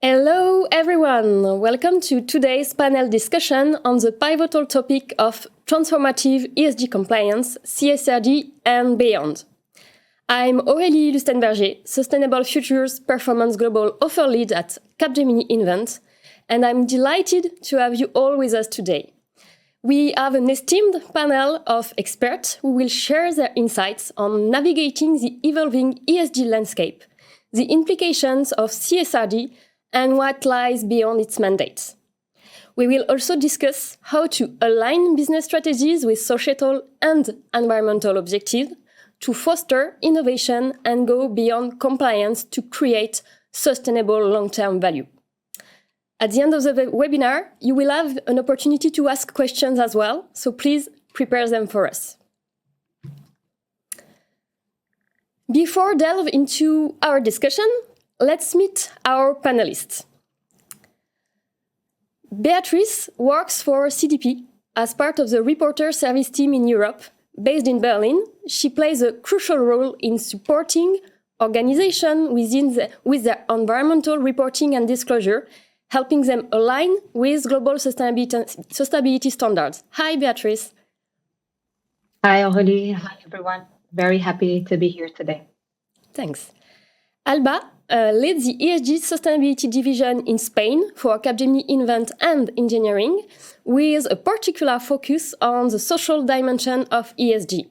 Hello everyone, welcome to today's panel discussion on the pivotal topic of transformative ESG compliance, CSRD and beyond. I'm Aurélie Lustenberger, Sustainable Futures Performance Global Offer Lead at Capgemini Invent, and I'm delighted to have you all with us today. We have an esteemed panel of experts who will share their insights on navigating the evolving ESG landscape, the implications of CSRD, and what lies beyond its mandates. We will also discuss how to align business strategies with societal and environmental objectives to foster innovation and go beyond compliance to create sustainable long-term value. At the end of the webinar, you will have an opportunity to ask questions as well, so please prepare them for us. Before delve into our discussion, let's meet our panelists. Beatrice works for CDP as part of the reporter service team in Europe. Based in Berlin, she plays a crucial role in supporting organizations with their environmental reporting and disclosure, helping them align with global sustainability standards. Hi, Beatrice. Hi, Aurélie. Hi, everyone. Very happy to be here today. Thanks. Alba leads the ESG Sustainability Division in Spain for Capgemini Invent and Engineering, with a particular focus on the social dimension of ESG.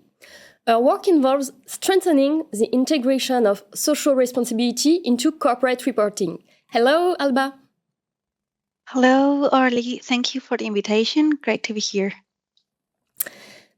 Her work involves strengthening the integration of social responsibility into corporate reporting. Hello, Alba. Hello, Aurélie. Thank you for the invitation. Great to be here.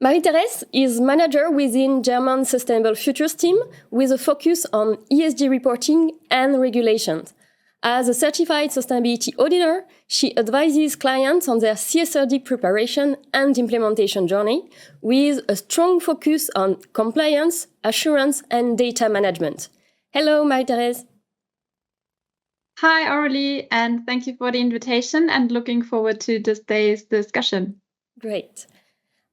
Marie-Thérèse is manager within German Sustainable Futures team with a focus on ESG reporting and regulations. As a certified sustainability auditor, she advises clients on their CSRD preparation and implementation journey with a strong focus on compliance, assurance, and data management. Hello, Marie-Thérèse. Hi, Aurélie, and thank you for the invitation and looking forward to today's discussion. Great.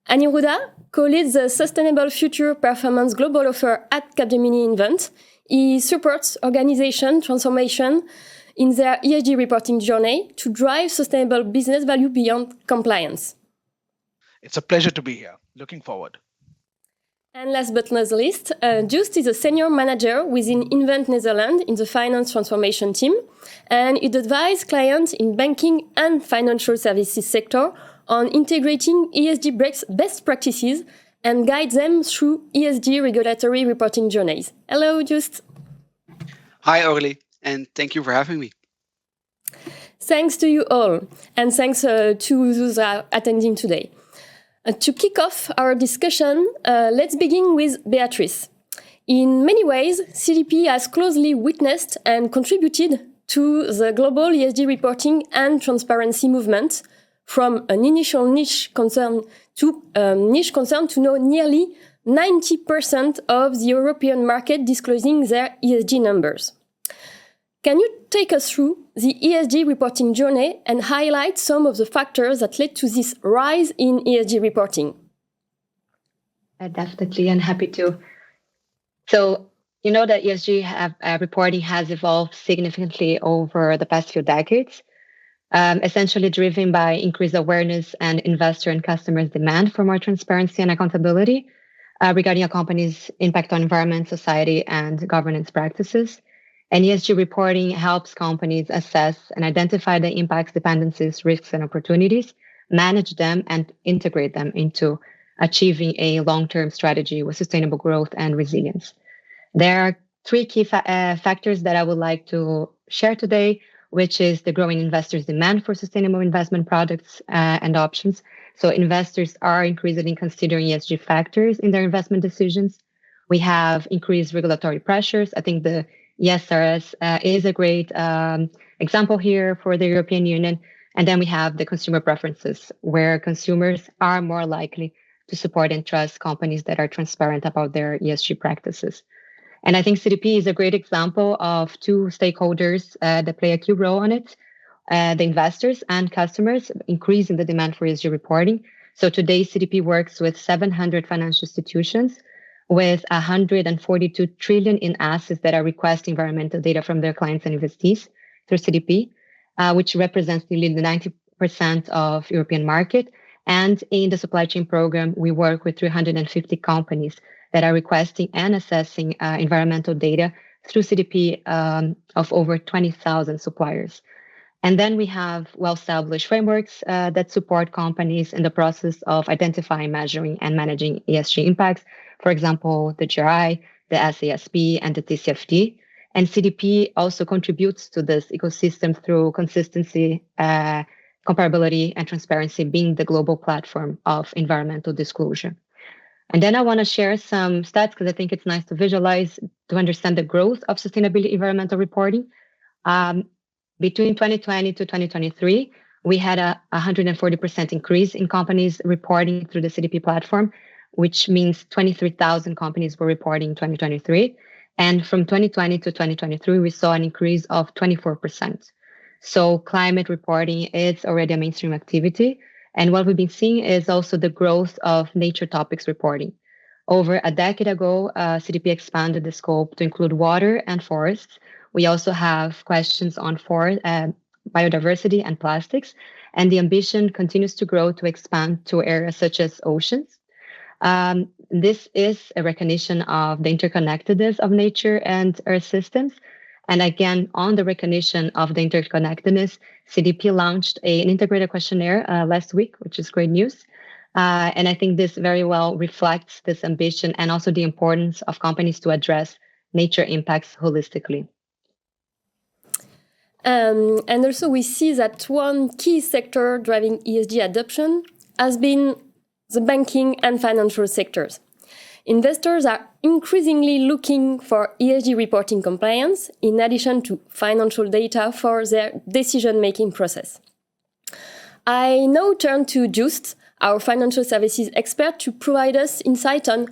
Aniruddha co-leads the Sustainable Future Performance Global Offer at Capgemini Invent. He supports organization transformation in their ESG reporting journey to drive sustainable business value beyond compliance. It's a pleasure to be here. Looking forward. And last but not least, Joost is a senior manager within Invent Netherlands in the finance transformation team, and it advises clients in banking and financial services sector on integrating ESG best practices and guides them through ESG regulatory reporting journeys. Hello, Joost. Hi, Aurélie, and thank you for having me. Thanks to you all, and thanks to those attending today. To kick off our discussion, let's begin with Beatrice. In many ways, CDP has closely witnessed and contributed to the global ESG reporting and transparency movement, from an initial niche concern to now nearly 90% of the European market disclosing their ESG numbers. Can you take us through the ESG reporting journey and highlight some of the factors that led to this rise in ESG reporting? Definitely, and happy to. So, you know that ESG reporting has evolved significantly over the past few decades. Essentially driven by increased awareness and investor and customers' demand for more transparency and accountability regarding a company's impact on environment, society, and governance practices. And ESG reporting helps companies assess and identify the impacts, dependencies, risks, and opportunities, manage them, and integrate them into achieving a long-term strategy with sustainable growth and resilience. There are three key factors that I would like to share today, which is the growing investors' demand for sustainable investment products and options. So investors are increasingly considering ESG factors in their investment decisions. We have increased regulatory pressures. I think the ESRS is a great example here for the European Union. And then we have the consumer preferences, where consumers are more likely to support and trust companies that are transparent about their ESG practices. And I think CDP is a great example of two stakeholders that play a key role on it, the investors and customers, increasing the demand for ESG reporting. So today, CDP works with 700 financial institutions with 142 trillion in assets that are requesting environmental data from their clients and investees. through CDP, which represents nearly the 90% of European market. And in the supply chain program, we work with 350 companies that are requesting and assessing environmental data through CDP of over 20,000 suppliers. And then we have well-established frameworks that support companies in the process of identifying, measuring, and managing ESG impacts. For example, the GRI, the SASB, and the TCFD. And CDP also contributes to this ecosystem through consistency, comparability, and transparency, being the global platform of environmental disclosure. And then I want to share some stats because I think it's nice to visualize, to understand the growth of sustainability environmental reporting. Between 2020 to 2023, we had a 140% increase in companies reporting through the CDP platform, which means 23,000 companies were reporting in 2023. And from 2020 to 2023, we saw an increase of 24%. So climate reporting is already a mainstream activity. And what we've been seeing is also the growth of nature topics reporting. Over a decade ago, CDP expanded the scope to include water and forests. We also have questions on biodiversity and plastics, and the ambition continues to grow to expand to areas such as oceans. This is a recognition of the interconnectedness of nature and Earth systems. And again, on the recognition of the interconnectedness, CDP launched an integrated questionnaire last week, which is great news. And I think this very well reflects this ambition and also the importance of companies to address nature impacts holistically. And also we see that one key sector driving ESG adoption has been the banking and financial sectors. Investors are increasingly looking for ESG reporting compliance in addition to financial data for their decision-making process. I now turn to Just, our financial services expert, to provide us insight on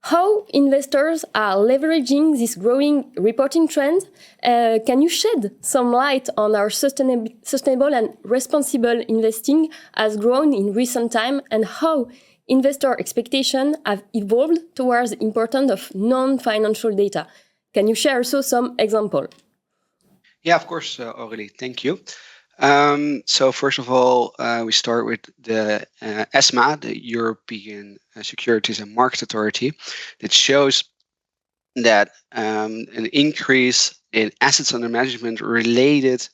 how investors are leveraging this growing reporting trend. Can you shed some light on our sustainable and responsible investing has grown in recent time and how investor expectations have evolved towards the importance of non-financial data? Can you share also some examples? Yeah, of course, Aurélie. Thank you. So first of all, we start with the ESMA, the European Securities and Markets Authority, that shows that an increase in assets under management related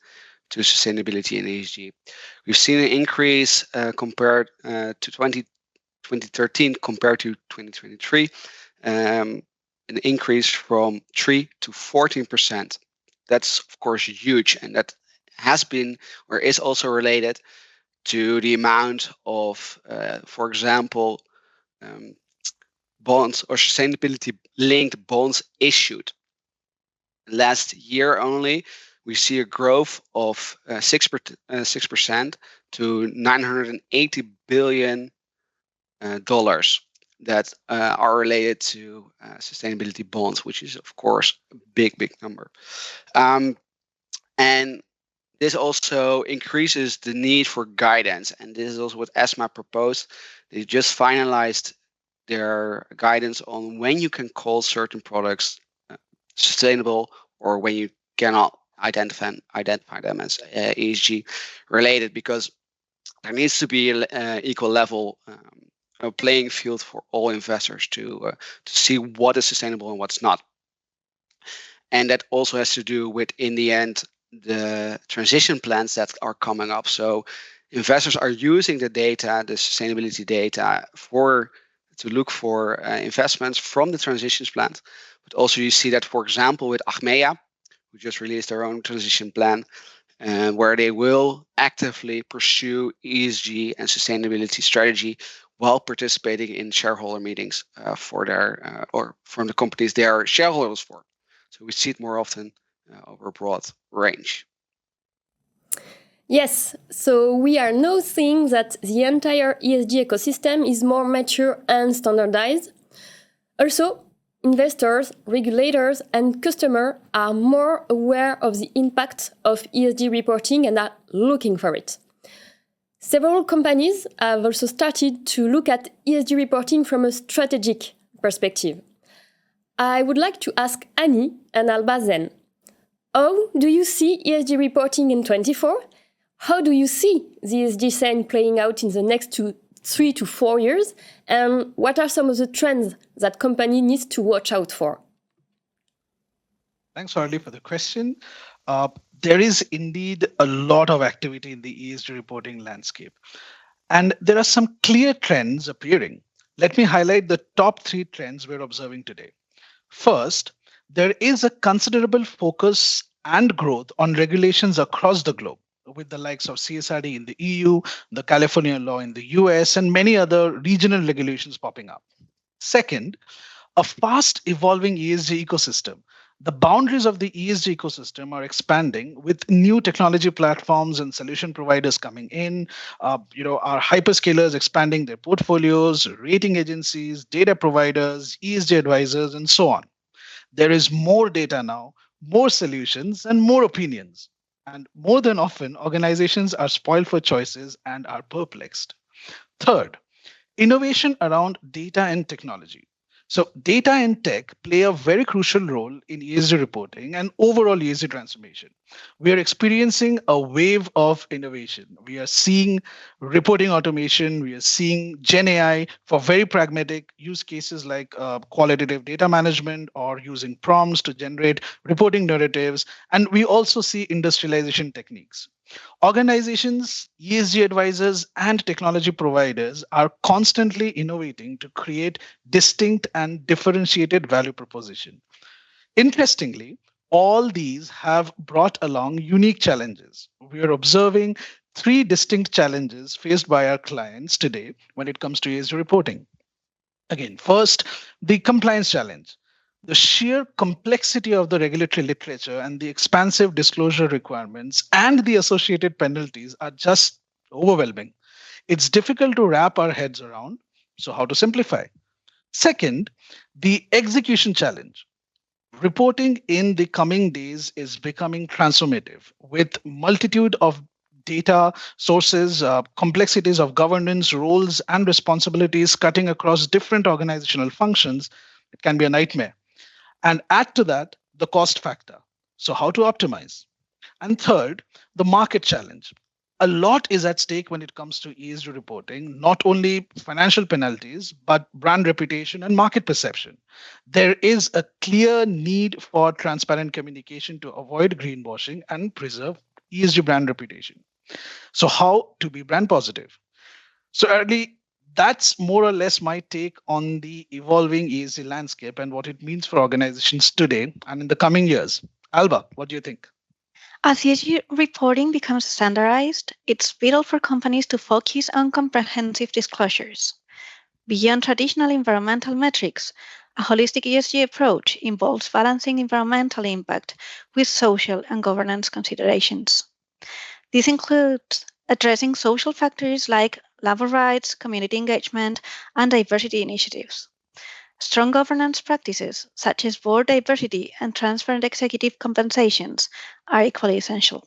to sustainability and ESG. We've seen an increase compared to 2013 compared to 2023, an increase from 3 to 14%. That's, of course, huge, and that has been or is also related to the amount of, for example, bonds or sustainability-linked bonds issued. Last year only, we see a growth of 6% to $980 billion that are related to sustainability bonds, which is, of course, a big number. And this also increases the need for guidance. And this is also what ESMA proposed. They just finalized their guidance on when you can call certain products sustainable or when you cannot identify them as ESG related, because there needs to be an equal level playing field for all investors to see what is sustainable and what's not. And that also has to do with, in the end, the transition plans that are coming up. So investors are using the data, the sustainability data, to look for investments from the transitions plan. But also you see that, for example, with Achmea, who just released their own transition plan, where they will actively pursue ESG and sustainability strategy while participating in shareholder meetings for their or from the companies they are shareholders for. So we see it more often over a broad range. Yes, so we are now seeing that the entire ESG ecosystem is more mature and standardized. Also, investors, regulators, and customers are more aware of the impact of ESG reporting and are looking for it. Several companies have also started to look at ESG reporting from a strategic perspective. I would like to ask Annie and Alba then, How do you see ESG reporting in 24? How do you see the ESG scene playing out in the next 3 to 4 years? And what are some of the trends that company needs to watch out for? Thanks, Harley, for the question. There is indeed a lot of activity in the ESG reporting landscape, and there are some clear trends appearing. Let me highlight the top 3 trends we're observing today. First, there is a considerable focus and growth on regulations across the globe, with the likes of CSRD in the EU, the California law in the US, and many other regional regulations popping up. Second, a fast evolving ESG ecosystem. The boundaries of the ESG ecosystem are expanding with new technology platforms and solution providers coming in. Our hyperscalers expanding their portfolios, rating agencies, data providers, ESG advisors, and so on. There is more data now, more solutions, and more opinions. And more than often, organizations are spoiled for choices and are perplexed. Third, innovation around data and technology. So, data and tech play a very crucial role in ESG reporting and overall ESG transformation. We are experiencing a wave of innovation. We are seeing reporting automation, we are seeing Gen AI for very pragmatic use cases like qualitative data management or using prompts to generate reporting narratives. And we also see industrialization techniques. Organizations, ESG advisors, and technology providers are constantly innovating to create distinct and differentiated value proposition. Interestingly, all these have brought along unique challenges. We are observing 3 distinct challenges faced by our clients today when it comes to ESG reporting. Again, first, the compliance challenge. The sheer complexity of the regulatory literature and the expansive disclosure requirements and the associated penalties are just overwhelming. It's difficult to wrap our heads around. So, how to simplify? Second, the execution challenge. Reporting in the coming days is becoming transformative with multitude of data sources, complexities of governance, roles, and responsibilities cutting across different organizational functions. It can be a nightmare. And add to that the cost factor. So, how to optimize? And third, the market challenge. A lot is at stake when it comes to ESG reporting, not only financial penalties, but brand reputation and market perception. There is a clear need for transparent communication to avoid greenwashing and preserve ESG brand reputation. So, how to be brand positive? So, early, that's more or less my take on the evolving ESG landscape and what it means for organizations today and in the coming years. Alba, what do you think? As ESG reporting becomes standardized, it's vital for companies to focus on comprehensive disclosures. Beyond traditional environmental metrics, a holistic ESG approach involves balancing environmental impact with social and governance considerations. This includes addressing social factors like labor rights, community engagement, and diversity initiatives. Strong governance practices, such as board diversity and transparent executive compensations, are equally essential.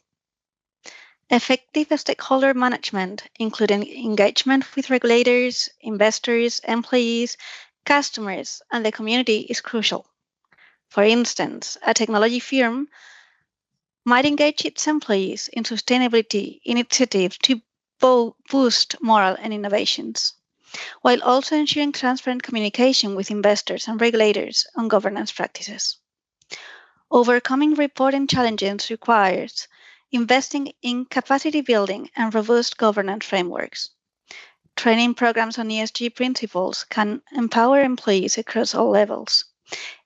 Effective stakeholder management, including engagement with regulators, investors, employees, customers, and the community, is crucial. For instance, a technology firm might engage its employees in sustainability initiatives to boost morale and innovations, while also ensuring transparent communication with investors and regulators on governance practices. Overcoming reporting challenges requires investing in capacity building and robust governance frameworks. Training programs on ESG principles can empower employees across all levels.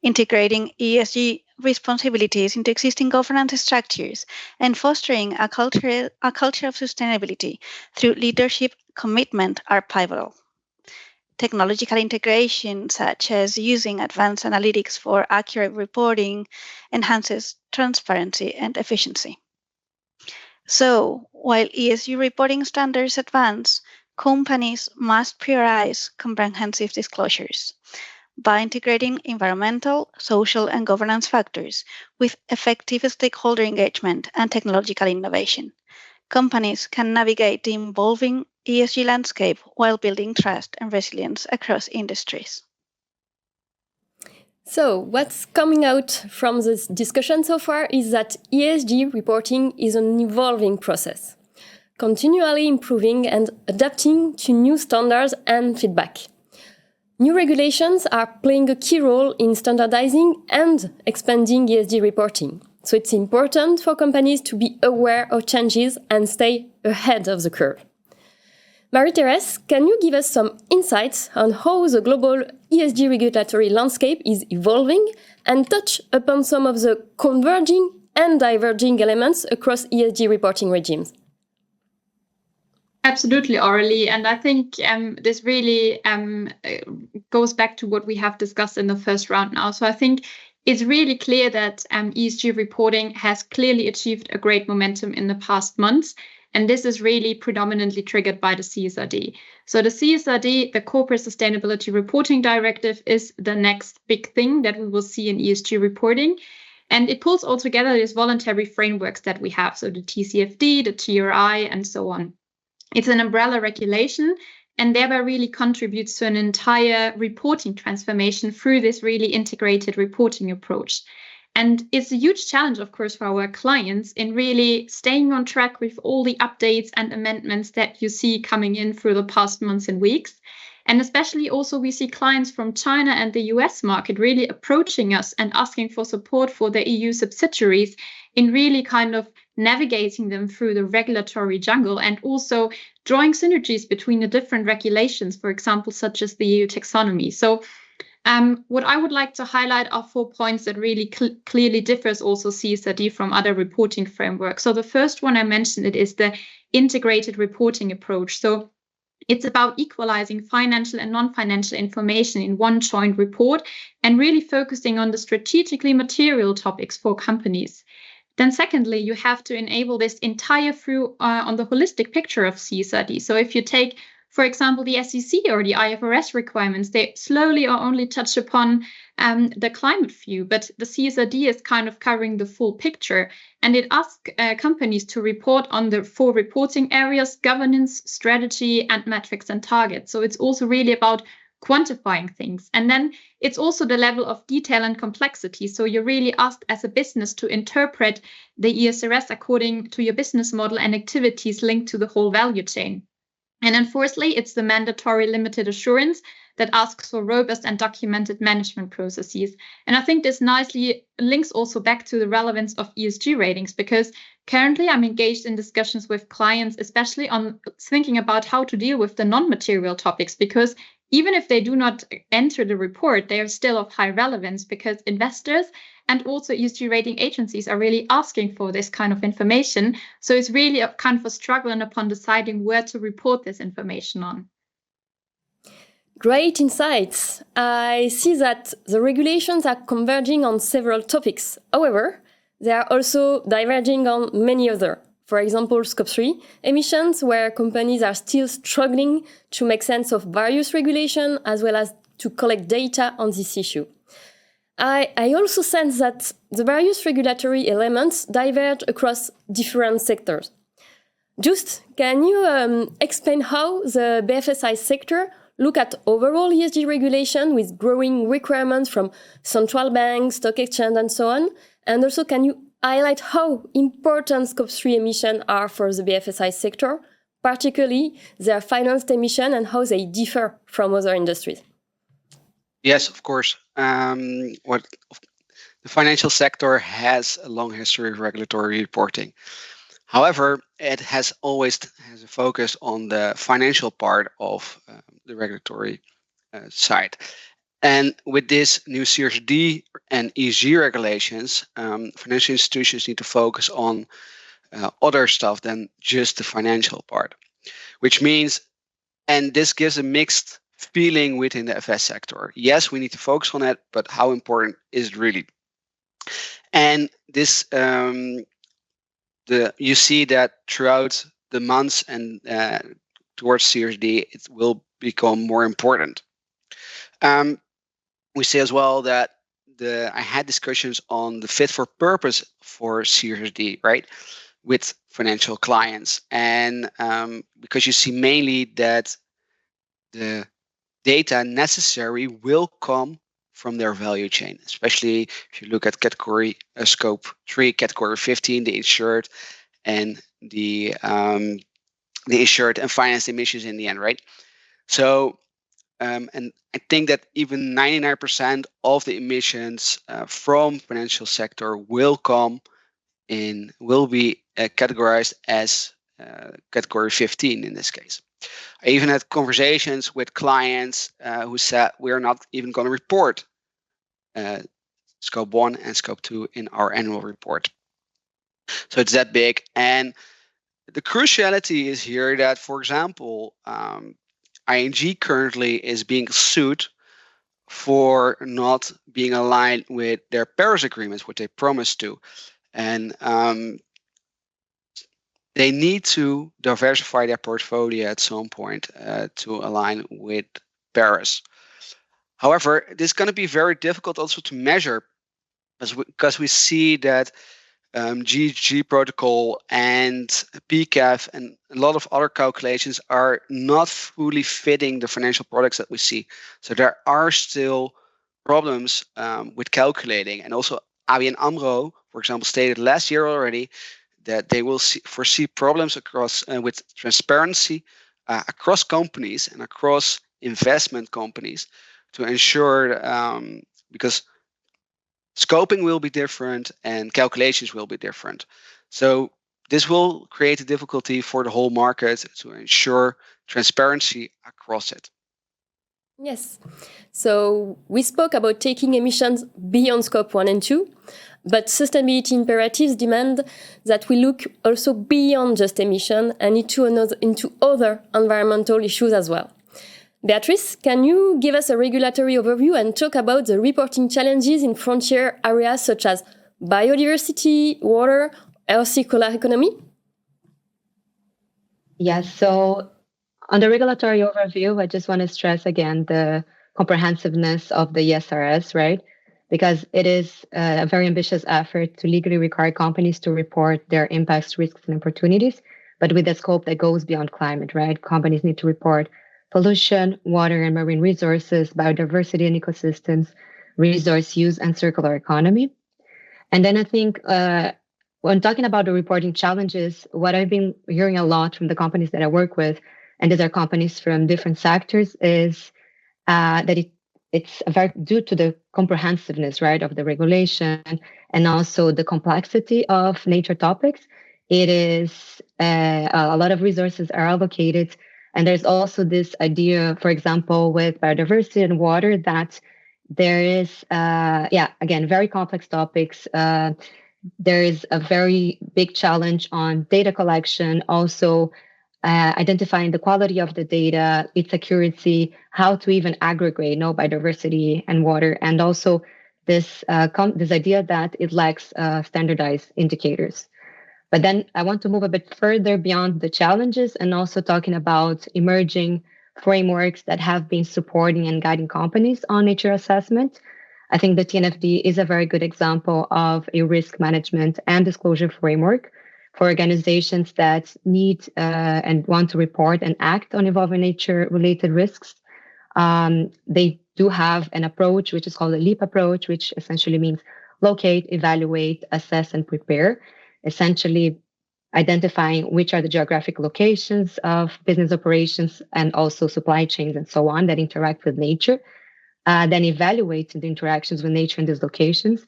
Integrating ESG responsibilities into existing governance structures and fostering a culture of sustainability through leadership commitment are pivotal. Technological integration, such as using advanced analytics for accurate reporting, enhances transparency and efficiency. So, while ESG reporting standards advance, companies must prioritize comprehensive disclosures. By integrating environmental, social, and governance factors with effective stakeholder engagement and technological innovation, companies can navigate the evolving ESG landscape while building trust and resilience across industries. So, what's coming out from this discussion so far is that ESG reporting is an evolving process, continually improving and adapting to new standards and feedback. New regulations are playing a key role in standardizing and expanding ESG reporting. So it's important for companies to be aware of changes and stay ahead of the curve. Marie-Thérèse, can you give us some insights on how the global ESG regulatory landscape is evolving and touch upon some of the converging and diverging elements across ESG reporting regimes? Absolutely, Aurélie. And I think this really goes back to what we have discussed in the first round now. So I think it's really clear that ESG reporting has clearly achieved a great momentum in the past months. And this is really predominantly triggered by the CSRD. So the CSRD, the Corporate Sustainability Reporting Directive, is the next big thing that we will see in ESG reporting. And it pulls all together these voluntary frameworks that we have. So the TCFD, the TRI, and so on. It's an umbrella regulation and thereby really contributes to an entire reporting transformation through this really integrated reporting approach. And it's a huge challenge, of course, for our clients in really staying on track with all the updates and amendments that you see coming in through the past months and weeks. And especially also we see clients from China and the US market really approaching us and asking for support for their EU subsidiaries in really kind of navigating them through the regulatory jungle and also drawing synergies between the different regulations, for example, such as the EU taxonomy. So what I would like to highlight are 4 points that really clearly differs also CSRD from other reporting frameworks. So the first one I mentioned, it is the integrated reporting approach. So it's about equalizing financial and non-financial information in one joint report and really focusing on the strategically material topics for companies. Then secondly, you have to enable this entire view on the holistic picture of CSRD. So if you take, for example, the SEC or the IFRS requirements, they slowly or only touch upon the climate view, but the CSRD is kind of covering the full picture. And it asks companies to report on the 4 reporting areas: governance, strategy, and metrics and targets. So it's also really about quantifying things. And then it's also the level of detail and complexity. So you're really asked as a business to interpret the ESRS according to your business model and activities linked to the whole value chain. And then fourthly, it's the mandatory limited assurance that asks for robust and documented management processes. And I think this nicely links also back to the relevance of ESG ratings, because currently I'm engaged in discussions with clients, especially on thinking about how to deal with the non-material topics, because even if they do not enter the report, they are still of high relevance because investors and also ESG rating agencies are really asking for this kind of information. So it's really a kind of a struggle upon deciding where to report this information on. Great insights. I see that the regulations are converging on several topics. However, they are also diverging on many others. For example, Scope 3 emissions, where companies are still struggling to make sense of various regulations as well as to collect data on this issue. I also sense that the various regulatory elements diverge across different sectors. Just, can you explain how the BFSI sector look at overall ESG regulation with growing requirements from central banks, stock exchange, and so on? And also, can you highlight how important Scope 3 emissions are for the BFSI sector, particularly their financed emission and how they differ from other industries? Yes, of course. The financial sector has a long history of regulatory reporting. However, it has always has a focus on the financial part of the regulatory side. And with this new CSRD and ESG regulations, financial institutions need to focus on other stuff than just the financial part, which means, and this gives a mixed feeling within the FS sector. Yes, we need to focus on it, but how important is it really? And this, you see that throughout the months and towards CSRD, it will become more important. We see as well that I had discussions on the fit for purpose for CSRD, right, with financial clients, and because you see mainly that the data necessary will come from their value chain, especially if you look at category scope 3, category 15, the insured and the insured and financed emissions in the end, right? So, and I think that even 99% of the emissions from financial sector will be categorized as category 15 in this case. I even had conversations with clients who said we're not even going to report scope 1 and scope 2 in our annual report. So it's that big. And the cruciality is here that, for example, ING currently is being sued for not being aligned with their Paris agreements, what they promised to. And they need to diversify their portfolio at some point to align with Paris. However, this is going to be very difficult also to measure because we see that GHG protocol and PCAF and a lot of other calculations are not fully fitting the financial products that we see. So there are still problems with calculating. And also ABN AMRO, for example, stated last year already that they will foresee problems across with transparency across companies and across investment companies to ensure because scoping will be different and calculations will be different. So this will create a difficulty for the whole market to ensure transparency across it. Yes. So we spoke about taking emissions beyond scope 1 and 2, but sustainability imperatives demand that we look also beyond just emission and into other environmental issues as well. Beatrice, can you give us a regulatory overview and talk about the reporting challenges in frontier areas such as biodiversity, water, or circular economy? Yes, so on the regulatory overview, I just want to stress again the comprehensiveness of the ESRS, right? Because it is a very ambitious effort to legally require companies to report their impacts, risks, and opportunities, but with a scope that goes beyond climate, right? Companies need to report pollution, water and marine resources, biodiversity and ecosystems, resource use, and circular economy. And then I think when talking about the reporting challenges, what I've been hearing a lot from the companies that I work with, and these are companies from different sectors, is that it's very due to the comprehensiveness, right, of the regulation and also the complexity of nature topics. It is a lot of resources are allocated. And there's also this idea, for example, with biodiversity and water, that there is, again, very complex topics. There is a very big challenge on data collection, also identifying the quality of the data, its accuracy, how to even aggregate biodiversity and water, and also this idea that it lacks standardized indicators. But then I want to move a bit further beyond the challenges and also talking about emerging frameworks that have been supporting and guiding companies on nature assessment. I think the TNFD is a very good example of a risk management and disclosure framework for organizations that need and want to report and act on evolving nature-related risks. They do have an approach, which is called a LEAP approach, which essentially means locate, evaluate, assess, and prepare, essentially identifying which are the geographic locations of business operations and also supply chains and so on that interact with nature, then evaluating the interactions with nature in these locations.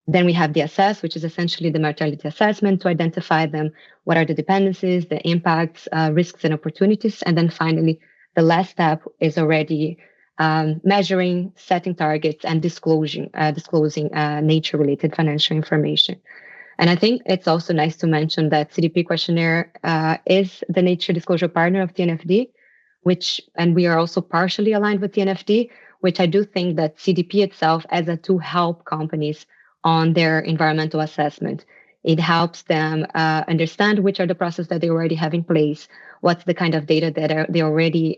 Then we have the assess, which is essentially the materiality assessment to identify them. What are the dependencies, the impacts, risks, and opportunities? And then finally, the last step is already measuring, setting targets, and disclosing nature-related financial information. And I think it's also nice to mention that CDP questionnaire is the nature disclosure partner of TNFD, and we are also partially aligned with TNFD, which I do think that CDP itself as a tool help companies on their environmental assessment. It helps them understand which are the processes that they already have in place, what's the kind of data that they're already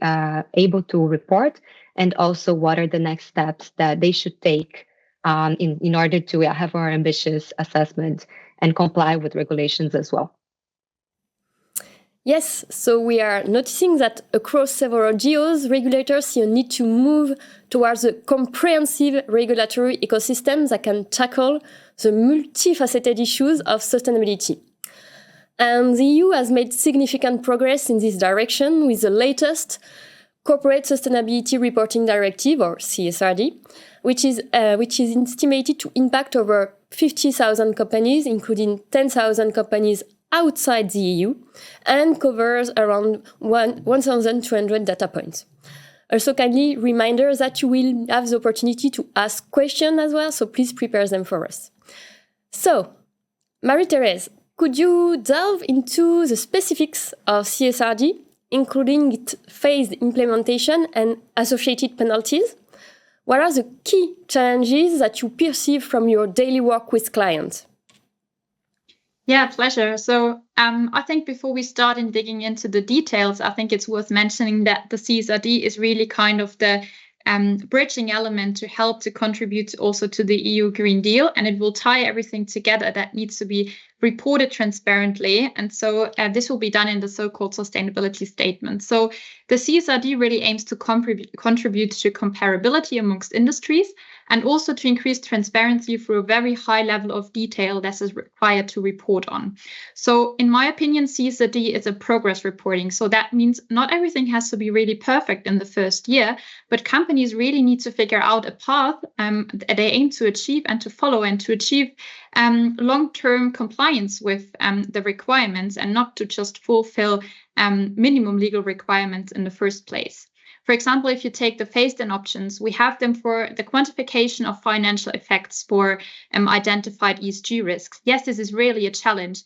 able to report, and also what are the next steps that they should take in order to have our ambitious assessment and comply with regulations as well. Yes, so we are noticing that across several geos, regulators see a need to move towards a comprehensive regulatory ecosystem that can tackle the multifaceted issues of sustainability. And the EU has made significant progress in this direction with the latest Corporate Sustainability Reporting Directive, or CSRD, which is estimated to impact over 50,000 companies, including 10,000 companies outside the EU, and covers around 1,200 data points. Also, kindly reminder that you will have the opportunity to ask questions as well, so please prepare them for us. So, Marie-Thérèse, could you delve into the specifics of CSRD, including its phased implementation and associated penalties? What are the key challenges that you perceive from your daily work with clients? Yeah, pleasure. So I think before we start in digging into the details, I think it's worth mentioning that the CSRD is really kind of the bridging element to help to contribute also to the EU Green Deal, and it will tie everything together that needs to be reported transparently. And so this will be done in the so-called sustainability statement. So the CSRD really aims to contribute to comparability amongst industries and also to increase transparency through a very high level of detail that is required to report on. So in my opinion, CSRD is a progress reporting. So that means not everything has to be really perfect in the first year, but companies really need to figure out a path they aim to achieve and to follow and to achieve long-term compliance with the requirements and not to just fulfill minimum legal requirements in the first place. For example, if you take the phased-in options, we have them for the quantification of financial effects for identified ESG risks. Yes, this is really a challenge.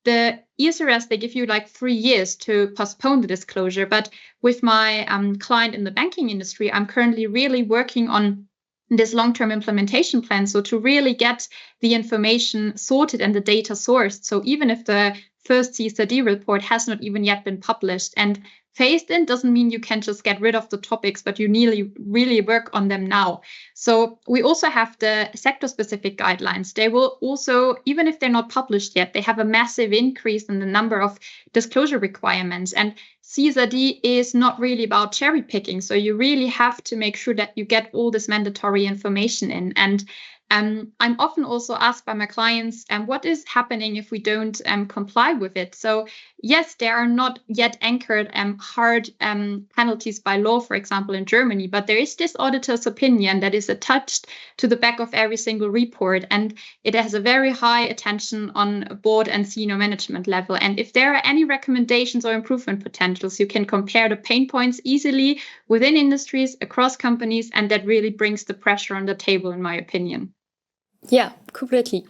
The ESRS, they give you like 3 years to postpone the disclosure. But with my client in the banking industry, I'm currently really working on this long-term implementation plan. So to really get the information sorted and the data sourced. So even if the first CSRD report has not even yet been published, and phased in doesn't mean you can just get rid of the topics, but you really work on them now. So we also have the sector-specific guidelines. They will also, even if they're not published yet, they have a massive increase in the number of disclosure requirements. And CSRD is not really about cherry picking. So you really have to make sure that you get all this mandatory information in. And I'm often also asked by my clients, what is happening if we don't comply with it? So yes, there are not yet anchored hard penalties by law, for example, in Germany, but there is this auditor's opinion that is attached to the back of every single report, and it has a very high attention on board and senior management level. And if there are any recommendations or improvement potentials, you can compare the pain points easily within industries, across companies, and that really brings the pressure on the table, in my opinion. Yeah, completely.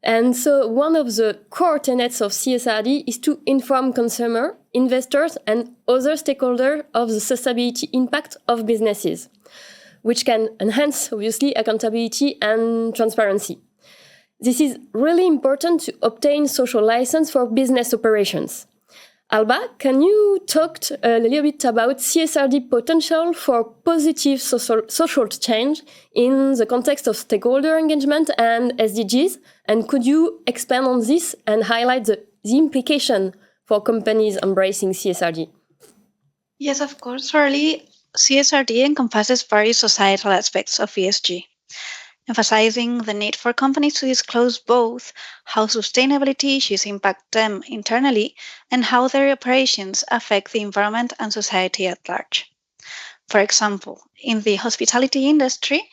And so one of the core tenets of CSRD is to inform consumer, investors, and other stakeholders of the sustainability impact of businesses, which can enhance, obviously, accountability and transparency. This is really important to obtain social license for business operations. Alba, can you talk a little bit about CSRD potential for positive social change in the context of stakeholder engagement and SDGs? And could you expand on this and highlight the implication for companies embracing CSRD? Yes, of course, Charlie. CSRD encompasses various societal aspects of ESG, emphasizing the need for companies to disclose both how sustainability issues impact them internally and how their operations affect the environment and society at large. For example, in the hospitality industry,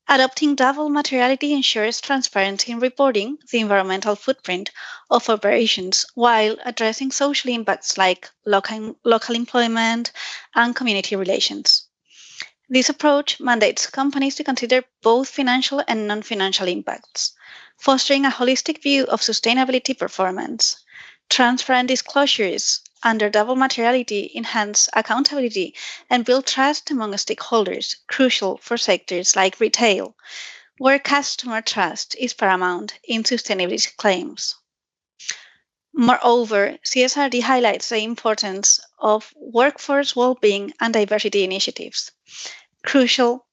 adopting double materiality ensures transparency in reporting the environmental footprint of operations while addressing social impacts like local employment and community relations. This approach mandates companies to consider both financial and non-financial impacts, fostering a holistic view of sustainability performance. Transparent disclosures under double materiality enhance accountability and build trust among stakeholders, crucial for sectors like retail, where customer trust is paramount in sustainability claims. Moreover, CSRD highlights the importance of workforce well-being and diversity initiatives, crucial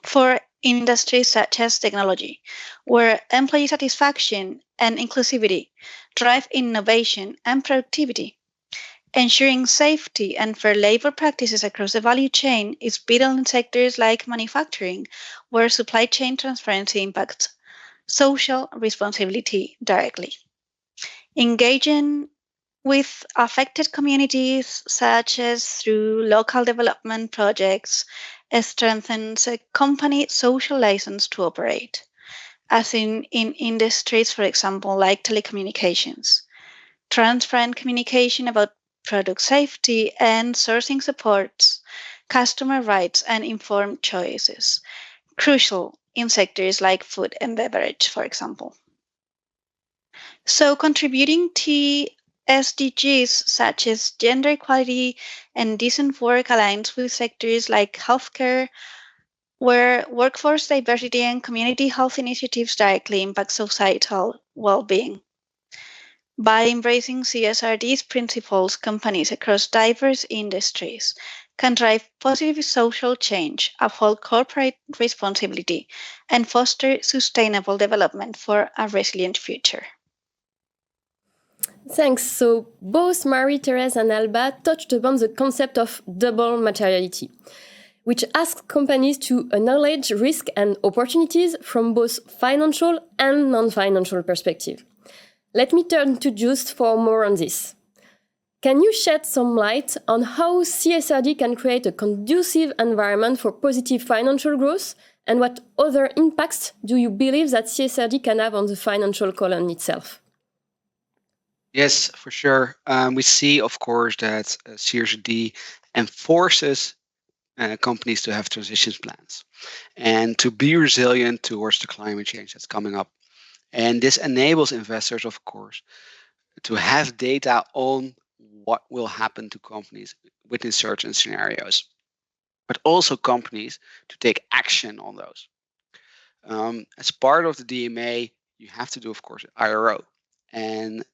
for industries such as technology, where employee satisfaction and inclusivity drive innovation and productivity. Ensuring safety and fair labor practices across the value chain is vital in sectors like manufacturing, where supply chain transparency impacts social responsibility directly. Engaging with affected communities, such as through local development projects, strengthens a company's social license to operate, as in industries, for example, like telecommunications. Transparent communication about product safety and sourcing supports customer rights and informed choices, crucial in sectors like food and beverage, for example. So, contributing to SDGs such as gender equality and decent work aligns with sectors like healthcare, where workforce diversity and community health initiatives directly impact societal well being. By embracing CSRD's principles, companies across diverse industries can drive positive social change, uphold corporate responsibility, and foster sustainable development for a resilient future. Thanks. So both Marie-Thérèse and Alba touched upon the concept of double materiality, which asks companies to acknowledge risk and opportunities from both financial and non-financial perspective. Let me turn to Just for more on this. Can you shed some light on how CSRD can create a conducive environment for positive financial growth, and what other impacts do you believe that CSRD can have on the financial column itself? Yes, for sure. We see, of course, that CSRD enforces companies to have transition plans and to be resilient towards the climate change that's coming up. And this enables investors, of course, to have data on what will happen to companies within certain scenarios, but also companies to take action on those. As part of the DMA, you have to do, of course, IRO. And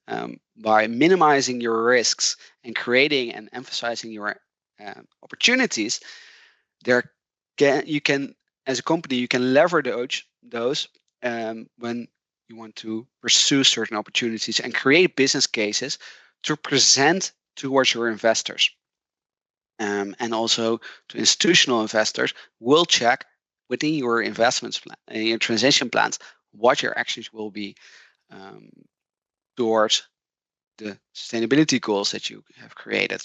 by minimizing your risks and creating and emphasizing your opportunities, you can, as a company, you can leverage those when you want to pursue certain opportunities and create business cases to present towards your investors. And also to institutional investors will check within your investments plan, your transition plans, what your actions will be towards the sustainability goals that you have created.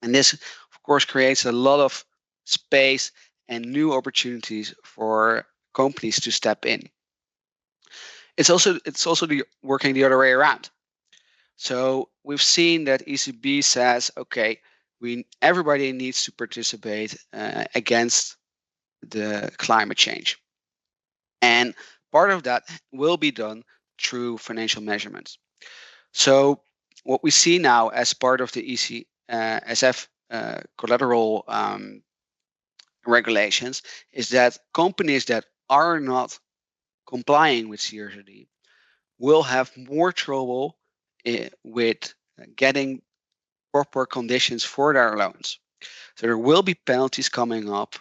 And this, of course, creates a lot of space and new opportunities for companies to step in. It's also working the other way around. So we've seen that ECB says, okay, everybody needs to participate against the climate change. And part of that will be done through financial measurements. So what we see now as part of the SF collateral regulations is that companies that are not complying with CSRD will have more trouble with getting proper conditions for their loans. So there will be penalties coming up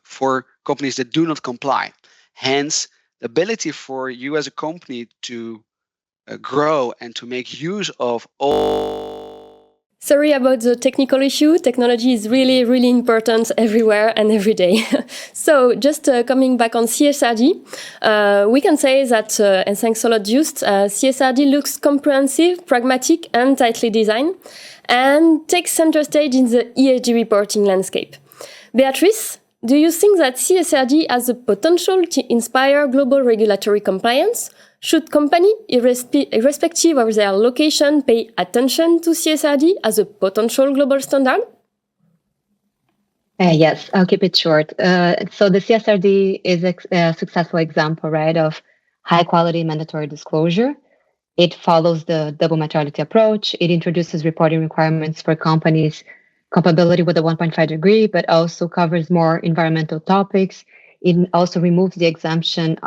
for companies that do not comply. Hence, the ability for you as a company to grow and to make use of all. Sorry about the technical issue. Technology is really, really important everywhere and every day. So just coming back on CSRD, we can say that, and thanks a lot, Just, CSRD looks comprehensive, pragmatic, and tightly designed, and takes center stage in the ESG reporting landscape. Beatrice, do you think that CSRD has the potential to inspire global regulatory compliance? Should companies, irrespective of their location, pay attention to CSRD as a potential global standard? Yes, I'll keep it short. So the CSRD is a successful example, right, of high-quality mandatory disclosure. It follows the double materiality approach. It introduces reporting requirements for companies, compatibility with the 1.5 degree, but also covers more environmental topics. It also removes the exemption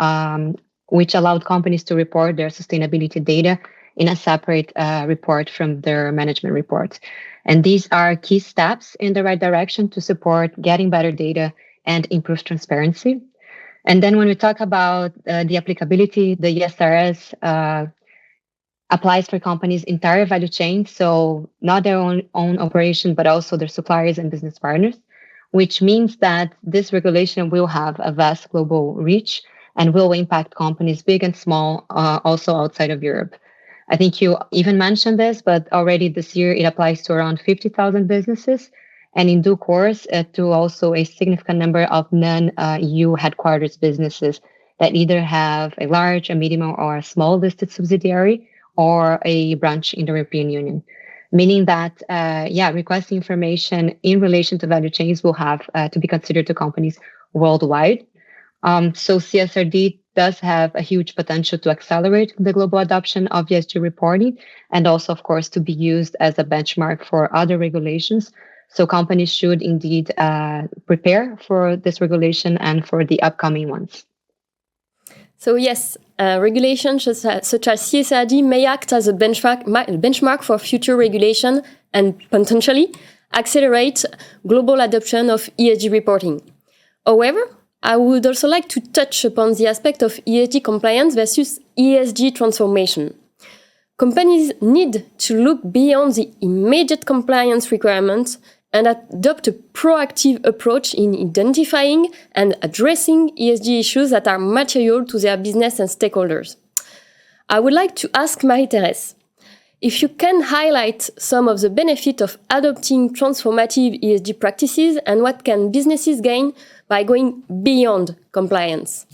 which allowed companies to report their sustainability data in a separate report from their management reports. And these are key steps in the right direction to support getting better data and improve transparency. And then when we talk about the applicability, the ESRS applies for companies' entire value chain, so not their own operation, but also their suppliers and business partners, which means that this regulation will have a vast global reach and will impact companies big and small, also outside of Europe. I think you even mentioned this, but already this year it applies to around 50,000 businesses, and in due course to also a significant number of non-EU headquarters businesses that either have a large, a medium, or a small listed subsidiary or a branch in the European Union, meaning that, requesting information in relation to value chains will have to be considered to companies worldwide. So CSRD does have a huge potential to accelerate the global adoption of ESG reporting, and also, of course, to be used as a benchmark for other regulations. So companies should indeed prepare for this regulation and for the upcoming ones. So yes, regulations such as CSRD may act as a benchmark for future regulation and potentially accelerate global adoption of ESG reporting. However, I would also like to touch upon the aspect of ESG compliance versus ESG transformation. Companies need to look beyond the immediate compliance requirements and adopt a proactive approach in identifying and addressing ESG issues that are material to their business and stakeholders. I would like to ask Marie-Thérèse if you can highlight some of the benefits of adopting transformative ESG practices and what can businesses gain by going beyond compliance.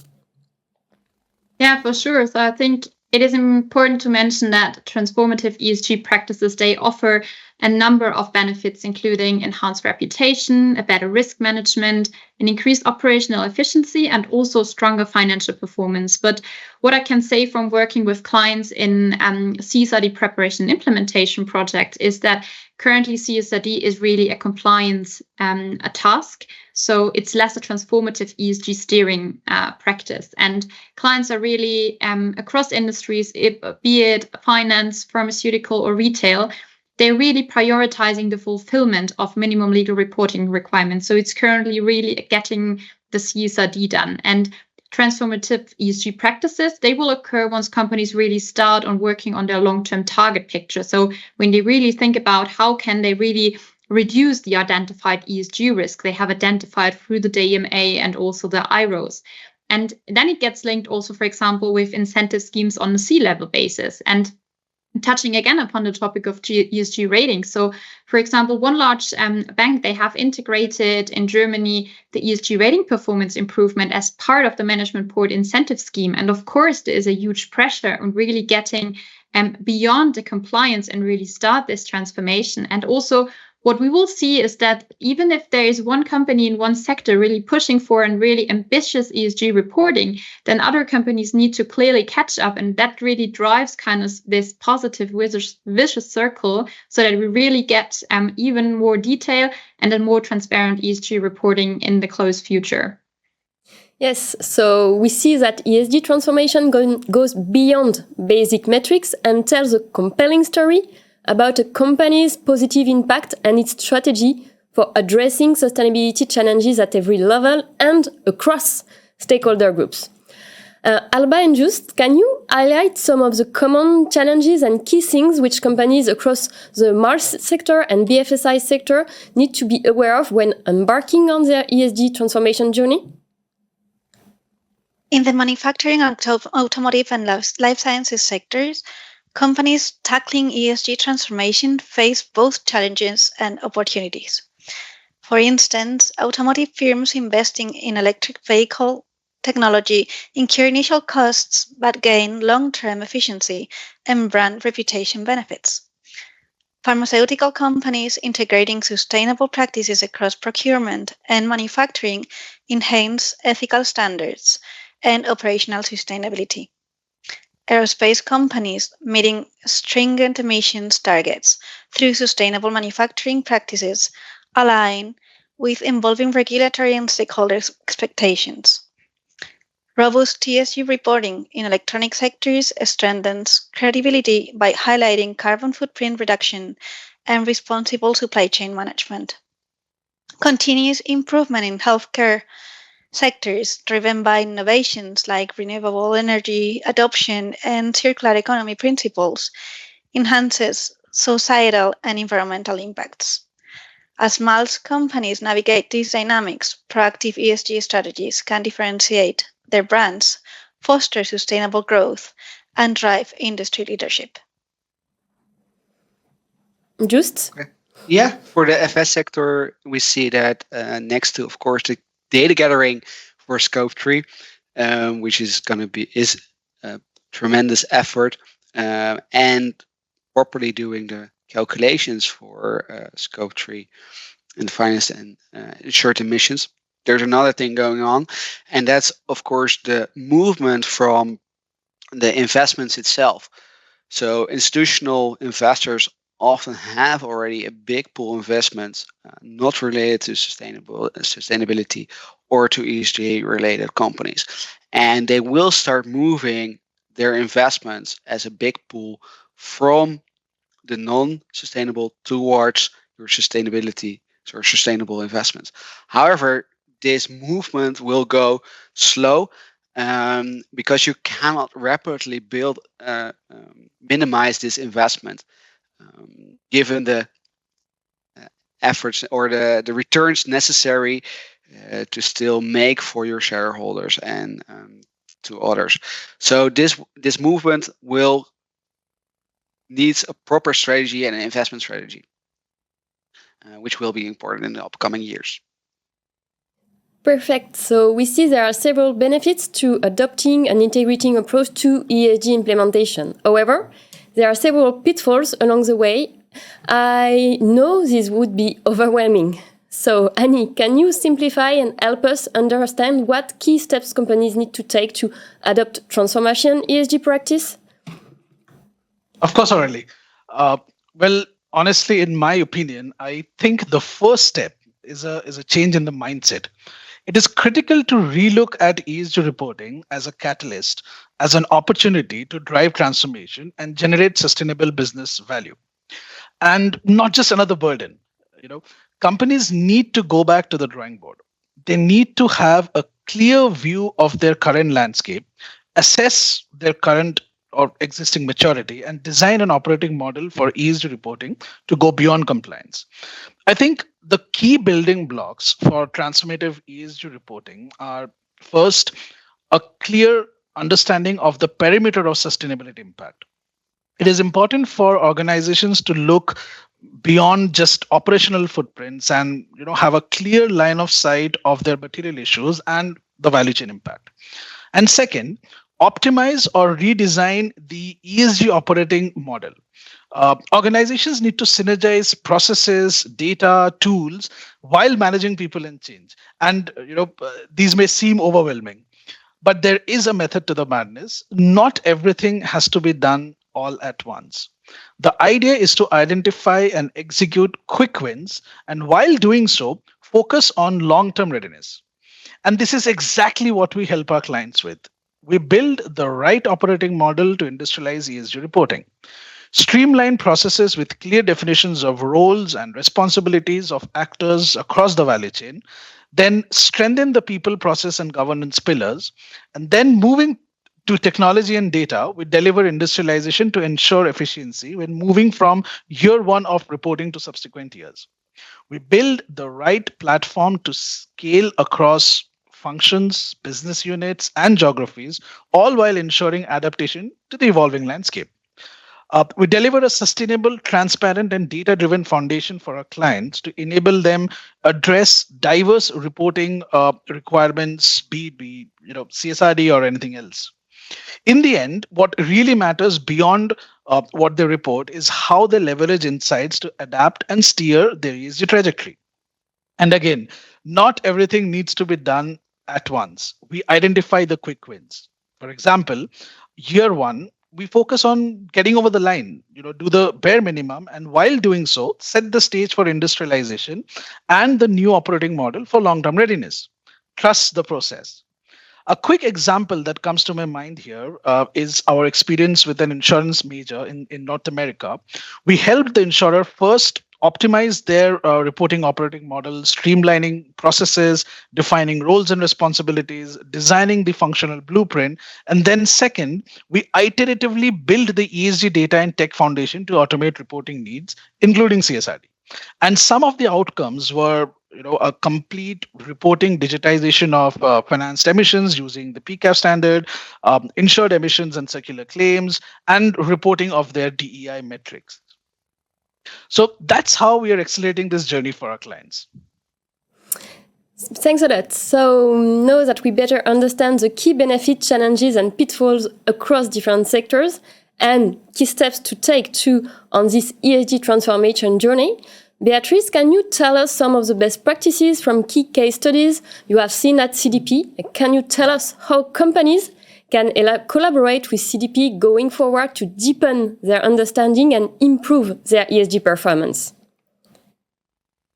Yeah, for sure. So I think it is important to mention that transformative ESG practices, they offer a number of benefits, including enhanced reputation, a better risk management, an increased operational efficiency, and also stronger financial performance. But what I can say from working with clients in CSRD preparation and implementation projects is that currently CSRD is really a compliance a task. So it's less a transformative ESG steering practice. And clients are really across industries, be it finance, pharmaceutical, or retail, they're really prioritizing the fulfillment of minimum legal reporting requirements. So it's currently really getting the CSRD done. And transformative ESG practices, they will occur once companies really start on working on their long-term target picture. So when they really think about how can they really reduce the identified ESG risk they have identified through the DMA and also the IROs. And then it gets linked also, for example, with incentive schemes on a C-level basis. And touching again upon the topic of ESG ratings. So, for example, one large bank, they have integrated in Germany the ESG rating performance improvement as part of the management board incentive scheme. And of course, there is a huge pressure on really getting beyond the compliance and really start this transformation. And also, what we will see is that even if there is one company in one sector really pushing for and really ambitious ESG reporting, then other companies need to clearly catch up. And that really drives kind of this positive vicious circle so that we really get even more detail and a more transparent ESG reporting in the close future. Yes, so we see that ESG transformation goes beyond basic metrics and tells a compelling story about a company's positive impact and its strategy for addressing sustainability challenges at every level and across stakeholder groups. Alba and Just, can you highlight some of the common challenges and key things which companies across the MARS sector and BFSI sector need to be aware of when embarking on their ESG transformation journey? In the manufacturing, automotive, and life sciences sectors, companies tackling ESG transformation face both challenges and opportunities. For instance, automotive firms investing in electric vehicle technology incur initial costs but gain long-term efficiency and brand reputation benefits. Pharmaceutical companies integrating sustainable practices across procurement and manufacturing enhance ethical standards and operational sustainability. Aerospace companies meeting stringent emissions targets through sustainable manufacturing practices align with evolving regulatory and stakeholders' expectations. Robust ESG reporting in electronic sectors strengthens credibility by highlighting carbon footprint reduction and responsible supply chain management. Continuous improvement in healthcare sectors driven by innovations like renewable energy adoption and circular economy principles enhances societal and environmental impacts. As small companies navigate these dynamics, proactive ESG strategies can differentiate their brands, foster sustainable growth, and drive industry leadership. Just? Okay. Yeah, for the FS sector, we see that next to, of course, the data gathering for Scope 3, which is going to be a tremendous effort, and properly doing the calculations for Scope 3 and finance and insured emissions. There's another thing going on, and that's, of course, the movement from the investments itself. So institutional investors often have already a big pool of investments not related to sustainability or to ESG related companies. And they will start moving their investments as a big pool from the non-sustainable towards your sustainability or sustainable investments. However, this movement will go slow because you cannot rapidly minimize this investment given the efforts or the returns necessary to still make for your shareholders and to others. So this movement will needs a proper strategy and an investment strategy, which will be important in the upcoming years. Perfect. So we see there are several benefits to adopting an integrating approach to ESG implementation. However, there are several pitfalls along the way. I know this would be overwhelming. So, Annie, can you simplify and help us understand what key steps companies need to take to adopt transformation ESG practice? Of course, Aurelie. Well, honestly, in my opinion, I think the first step is a change in the mindset. It is critical to relook at ESG reporting as a catalyst, as an opportunity to drive transformation and generate sustainable business value, and not just another burden. Companies need to go back to the drawing board. They need to have a clear view of their current landscape, assess their current or existing maturity, and design an operating model for ESG reporting to go beyond compliance. I think the key building blocks for transformative ESG reporting are first, a clear understanding of the perimeter of sustainability impact. It is important for organizations to look beyond just operational footprints and have a clear line of sight of their material issues and the value chain impact. And second, optimize or redesign the ESG operating model. Organizations need to synergize processes, data, tools while managing people and change. And these may seem overwhelming, but there is a method to the madness. Not everything has to be done all at once. The idea is to identify and execute quick wins, and while doing so, focus on long-term readiness. And this is exactly what we help our clients with. We build the right operating model to industrialize ESG reporting. Streamline processes with clear definitions of roles and responsibilities of actors across the value chain, then strengthen the people, process, and governance pillars, and then moving to technology and data, we deliver industrialization to ensure efficiency when moving from year one of reporting to subsequent years. We build the right platform to scale across functions, business units, and geographies, all while ensuring adaptation to the evolving landscape. We deliver a sustainable, transparent, and data-driven foundation for our clients to enable them address diverse reporting requirements, be it CSRD or anything else. In the end, what really matters beyond what they report is how they leverage insights to adapt and steer their ESG trajectory. And again, not everything needs to be done at once. We identify the quick wins. For example, year one, we focus on getting over the line, do the bare minimum, and while doing so, set the stage for industrialization and the new operating model for long-term readiness. Trust the process. A quick example that comes to my mind here is our experience with an insurance major in North America. We helped the insurer first optimize their reporting operating model, streamlining processes, defining roles and responsibilities, designing the functional blueprint. And then second, we iteratively build the ESG data and tech foundation to automate reporting needs, including CSRD. And some of the outcomes were a complete reporting digitization of financed emissions using the PCAF standard, insured emissions and circular claims, and reporting of their DEI metrics. So that's how we are accelerating this journey for our clients. Thanks a lot. So now that we better understand the key benefits, challenges, and pitfalls across different sectors, and key steps to take too on this ESG transformation journey, Beatrice, can you tell us some of the best practices from key case studies you have seen at CDP? Can you tell us how companies can collaborate with CDP going forward to deepen their understanding and improve their ESG performance?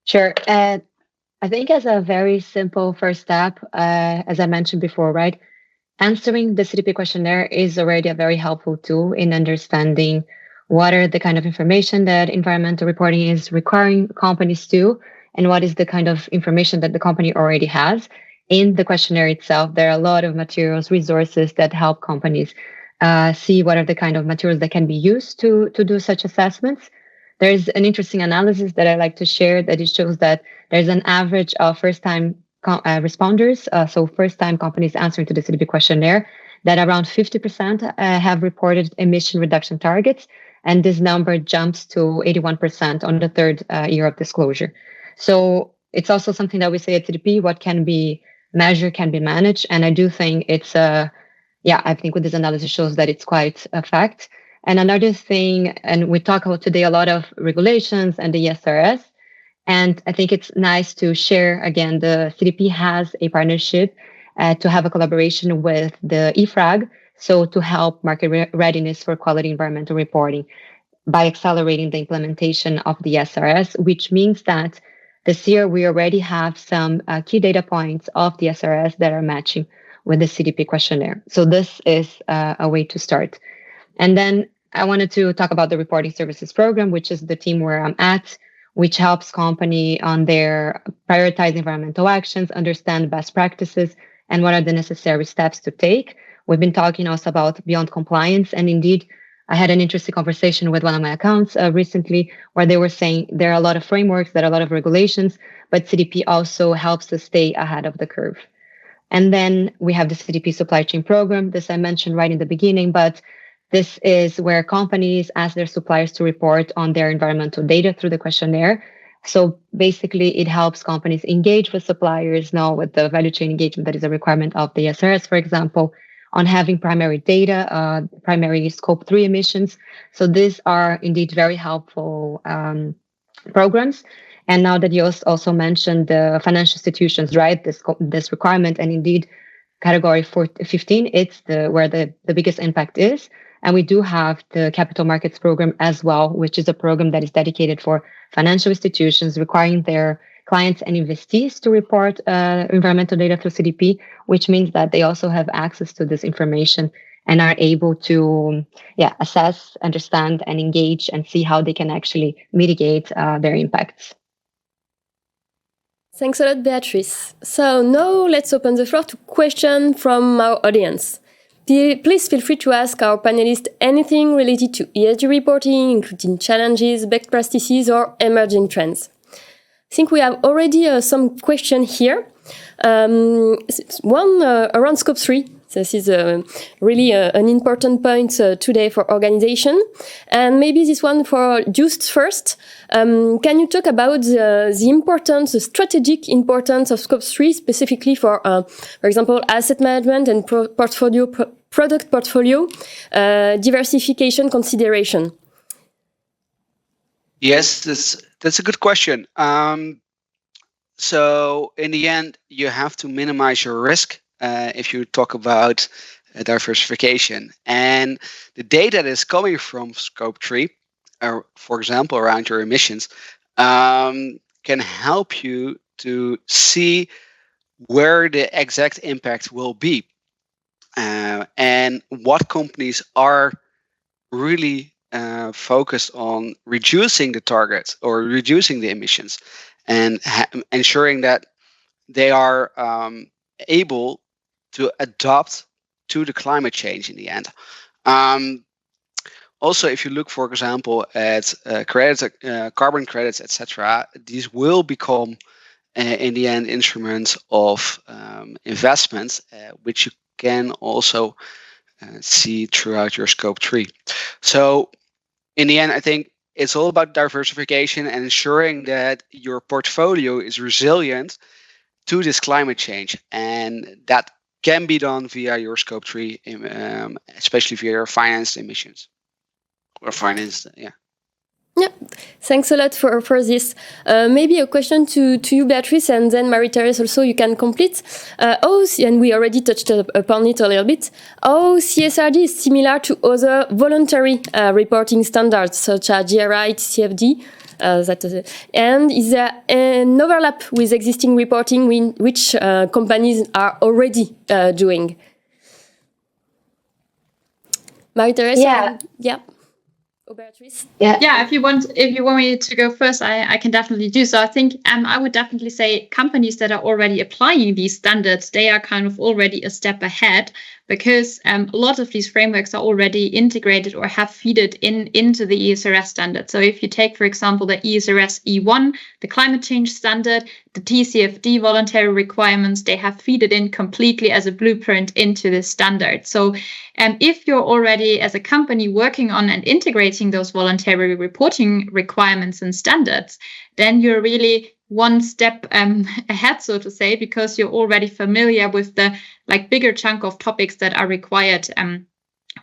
Sure. I think as a very simple first step, as I mentioned before, right, answering the CDP questionnaire is already a very helpful tool in understanding what are the kind of information that environmental reporting is requiring companies to, and what is the kind of information that the company already has. In the questionnaire itself, there are a lot of materials, resources that help companies see what are the kind of materials that can be used to do such assessments. There's an interesting analysis that I like to share that it shows that there's an average of first-time responders, so first-time companies answering to the CDP questionnaire, that around 50% have reported emission reduction targets, and this number jumps to 81% on the third year of disclosure. So it's also something that we say at CDP, what can be measured can be managed, and I do think it's I think with this analysis shows that it's quite a fact. And another thing, and we talk about today a lot of regulations and the ESRS, and I think it's nice to share again, the CDP has a partnership to have a collaboration with the EFRAG, so to help market readiness for quality environmental reporting by accelerating the implementation of the SRS, which means that this year we already have some key data points of the SRS that are matching with the CDP questionnaire. So this is a way to start. And then I wanted to talk about the reporting services program, which is the team where I'm at, which helps company on their prioritize environmental actions, understand best practices, and what are the necessary steps to take. We've been talking also about beyond compliance. And indeed, I had an interesting conversation with one of my accounts recently where they were saying there are a lot of frameworks, there are a lot of regulations, but CDP also helps us stay ahead of the curve. And then we have the CDP supply chain program. This I mentioned right in the beginning, but this is where companies ask their suppliers to report on their environmental data through the questionnaire. So basically, it helps companies engage with suppliers now with the value chain engagement that is a requirement of the SRS, for example, on having primary data, primary scope 3 emissions. So these are indeed very helpful programs. And now that you also mentioned the financial institutions, right, this requirement, and indeed category 15, it's where the biggest impact is. And we do have the capital markets program as well, which is a program that is dedicated for financial institutions requiring their clients and investees to report environmental data through CDP, which means that they also have access to this information and are able to assess, understand, and engage and see how they can actually mitigate their impacts. Thanks a lot, Beatrice. So now let's open the floor to questions from our audience. Please feel free to ask our panelists anything related to ESG reporting, including challenges, best practices, or emerging trends. I think we have already some questions here. One around Scope 3. This is really an important point today for organization. And maybe this one for Just first. Can you talk about the importance, the strategic importance of Scope 3, specifically for example, asset management and product portfolio diversification consideration? Yes, that's a good question. So in the end, you have to minimize your risk if you talk about diversification. And the data that is coming from Scope 3, for example, around your emissions, can help you to see where the exact impact will be and what companies are really focused on reducing the targets or reducing the emissions and ensuring that they are able to adapt to the climate change in the end. Also, if you look, for example, at credits, carbon credits, etc., these will become, in the end, instruments of investments, which you can also see throughout your scope 3. So in the end, I think it's all about diversification and ensuring that your portfolio is resilient to this climate change. And that can be done via your scope 3, especially via your financed emissions or financed, yeah. Yeah, thanks a lot for this. Maybe a question to you, Beatrice, and then Marie-Thérèse also, you can complete. And we already touched upon it a little bit, how CSRD is similar to other voluntary reporting standards, such as GRI, TCFD, and is there an overlap with existing reporting which companies are already doing? Marie-Thérèse? Yeah. Beatrice? Yeah, if you want me to go first, I can definitely do so. I think I would definitely say companies that are already applying these standards, they are kind of already a step ahead, because a lot of these frameworks are already integrated or have feeded into the ESRS standard. So if you take, for example, the ESRS E1, the climate change standard, the TCFD voluntary requirements, they have feeded in completely as a blueprint into this standard. So if you're already as a company working on and integrating those voluntary reporting requirements and standards, then you're really one step ahead, so to say, because you're already familiar with the bigger chunk of topics that are required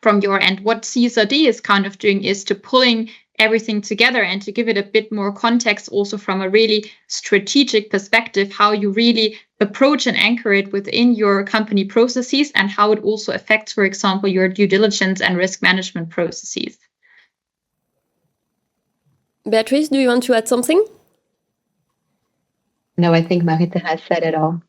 from your end. What CSRD is kind of doing is to pulling everything together and to give it a bit more context also from a really strategic perspective, how you really approach and anchor it within your company processes and how it also affects, for example, your due diligence and risk management processes. Beatrice, do you want to add something? No, I think Marie-Thérèse said it all.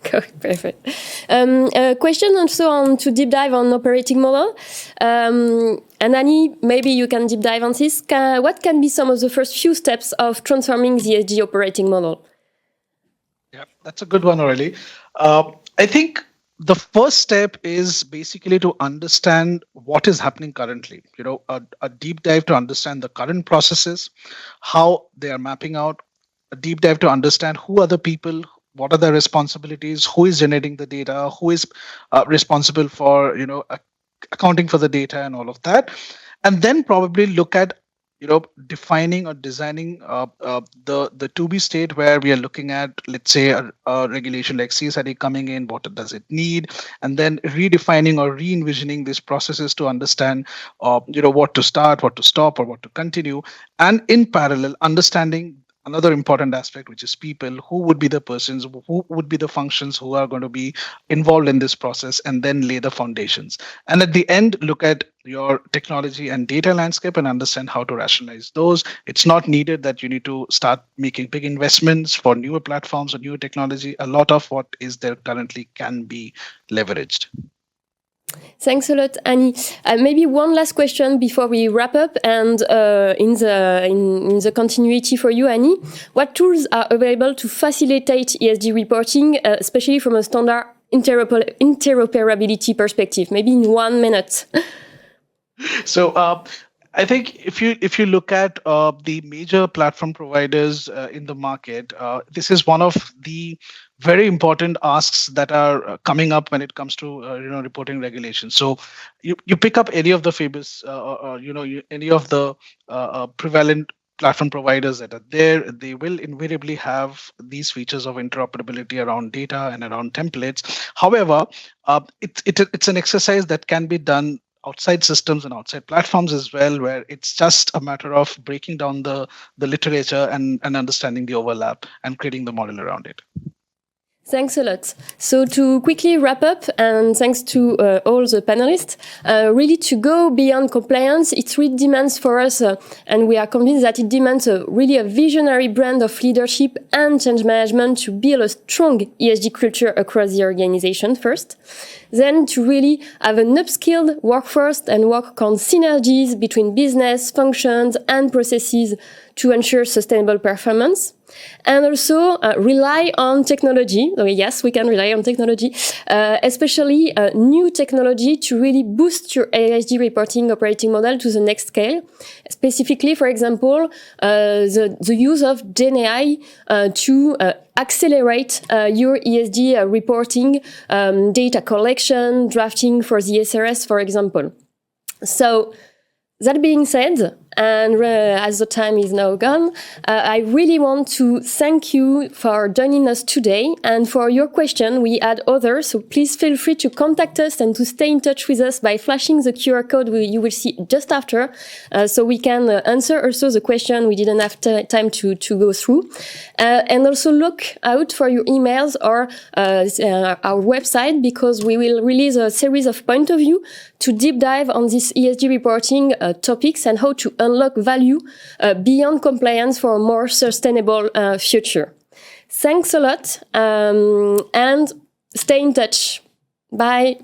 Perfect. A question also on to deep dive on operating model. And Annie, maybe you can deep dive on this. What can be some of the first few steps of transforming the ESG operating model? Yeah, that's a good one, Aurelie. I think the first step is basically to understand what is happening currently. A deep dive to understand the current processes, how they are mapping out, a deep dive to understand who are the people, what are their responsibilities, who is generating the data, who is responsible for accounting for the data and all of that, and then probably look at defining or designing the to be state where we are looking at, let's say, a regulation like CSRD coming in, what does it need, and then redefining or re-envisioning these processes to understand what to start, what to stop, or what to continue, and in parallel understanding another important aspect, which is people, who would be the persons, who would be the functions who are going to be involved in this process, and then lay the foundations. And at the end, look at your technology and data landscape and understand how to rationalize those. It's not needed that you need to start making big investments for newer platforms or newer technology. A lot of what is there currently can be leveraged. Thanks a lot, Annie. Maybe one last question before we wrap up, and in the continuity for you, Annie, what tools are available to facilitate ESG reporting, especially from a standard interoperability perspective? Maybe in 1 minute. So I think if you look at the major platform providers in the market, this is one of the very important asks that are coming up when it comes to reporting regulations. So you pick up any of the famous any of the prevalent platform providers that are there, they will invariably have these features of interoperability around data and around templates. However, it's an exercise that can be done outside systems and outside platforms as well, where it's just a matter of breaking down the literature and understanding the overlap and creating the model around it. Thanks a lot. So to quickly wrap up, and thanks to all the panelists, really to go beyond compliance, it really demands for us, and we are convinced that it demands really a visionary brand of leadership and change management to build a strong ESG culture across the organization first. Then to really have an upskilled workforce and work on synergies between business, functions, and processes to ensure sustainable performance. And also rely on technology. Oh, yes, we can rely on technology, especially new technology to really boost your ESG reporting operating model to the next scale. Specifically, for example, the use of GenAI to accelerate your ESG reporting, data collection, drafting for the SRS, for example. So, that being said, and as the time is now gone, I really want to thank you for joining us today and for your question. We had others, so please feel free to contact us and to stay in touch with us by flashing the QR code you will see just after, so we can answer also the question we didn't have time to go through. And also look out for your emails or our website, because we will release a series of point of view to deep dive on this ESG reporting topics and how to unlock value beyond compliance for a more sustainable future. Thanks a lot, and stay in touch. Bye.